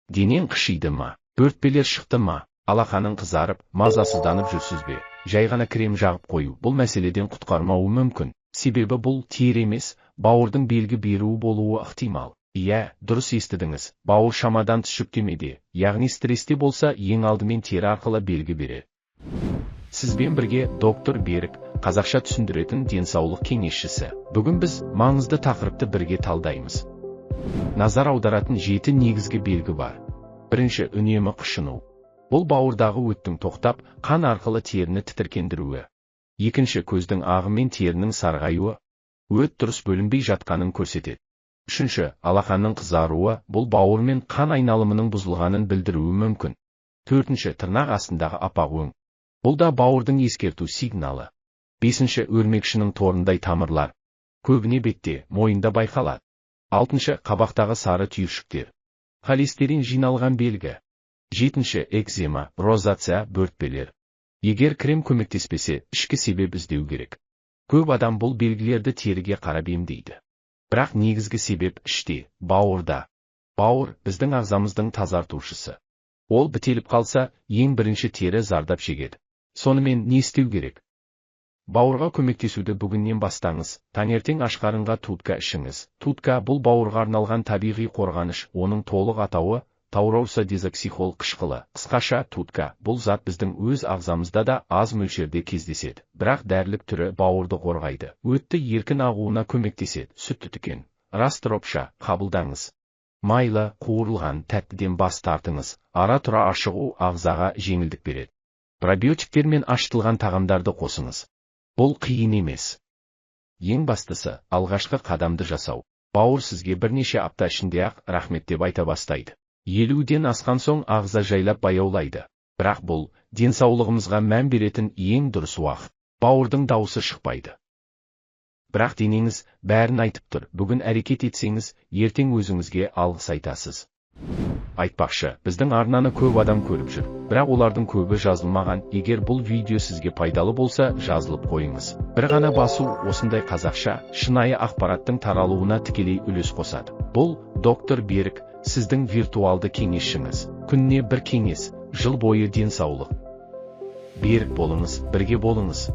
Денең қышиды ма? Бөртпелер шықты ма? Алақаның қызарып, мазасызданып жүрсіз бе? Жай ғана крем жағып қою бұл мәселеден құтқармауы мүмкін. Себебі бұл тері емес, бауырдың белгі беруі болуы ықтимал. Иә, дұрыс естідіңіз. Бауыр шамадан тыс жүктемеде, яғни стресте болса, ең алдымен тері арқылы белгі береді. Сізбен бірге доктор Берік, қазақша түсіндіретін денсаулық кеңесшісі. Бүгін біз маңызды тақырыпты бірге талдаймыз. Назар аударатын 7 негізгі белгі бар. Бірінші, үнемі қышыну. Бұл бауырдағы өттің тоқтап, қан арқылы теріні тітіркендіруі. Екінші, көздің ағы мен терінің сарғаюы. Өт дұрыс бөлінбей жатқанын көрсетеді. Үшінші, алақанның қызаруы, бұл бауыр мен қан айналымының бұзылғанын білдіруі мүмкін. Төртінші, тырнақ астындағы апақ өң. Бұл да бауырдың ескерту сигналы. Бесінші, өрмекшінің торындай тамырлар. Көбіне бетте, мойында байқалады. Алтыншы, қабақтағы сары түйіршіктер. Холестерин жиналған белгі. Жетінші, экзема, розация, бөртпелер. Егер крем көмектеспесе, ішкі себеп іздеу керек. Көп адам бұл белгілерді теріге қарап емдейді. Бірақ негізгі себеп іште, бауырда. Бауыр біздің ағзамыздың тазартушысы. Ол бітеліп қалса, ең бірінші тері зардап шегеді. Сонымен не істеу керек? Бауырға көмектесуді бүгіннен бастаңыз. Таңертең аш қарынға тутка ішіңіз. Тутка бұл бауырға арналған табиғи қорғаныш, оның толық атауы тауросодезоксихол қышқылы. Қысқаша, тутка бұл зат біздің өз ағзамызда да аз мөлшерде кездеседі. Бірақ дәрілік түрі бауырды қорғайды. Өтті еркін ағуына көмектеседі. Сүтті тікен. Растропша қабылдаңыз. Майлы, қуырылған тәттіден бас тартыңыз. Ара-тұра ашығу ағзаға жеңілдік береді. Пробиотиктер мен ашытылған тағамдарды қосыңыз. Бұл қиын емес. Ең бастысы, алғашқы қадамды жасау. Бауыр сізге бірнеше апта ішінде-ақ рахмет деп айта бастайды. 50-ден асқан соң ағза жайлап баяулайды. Бірақ бұл, денсаулығымызға мән беретін ең дұрыс уақыт. Бауырдың дауысы шықпайды. Бірақ денеңіз бәрін айтып тұр. Бүгін әрекет етсеңіз, ертең өзіңізге алғыс айтасыз. Айтпақшы, біздің арнаны көп адам көріп жүр. Бірақ олардың көбі жазылмаған. Егер бұл видео сізге пайдалы болса, жазылып қойыңыз. Bir ғана басу осындай қазақша, шынайы ақпараттың таралуына тікелей үлес қосады. Бұл доктор Берік, сіздің виртуалды кеңесшіңіз. Күніне бір кеңес, жыл бойы денсаулық. Берік болыңыз, бірге болыңыз.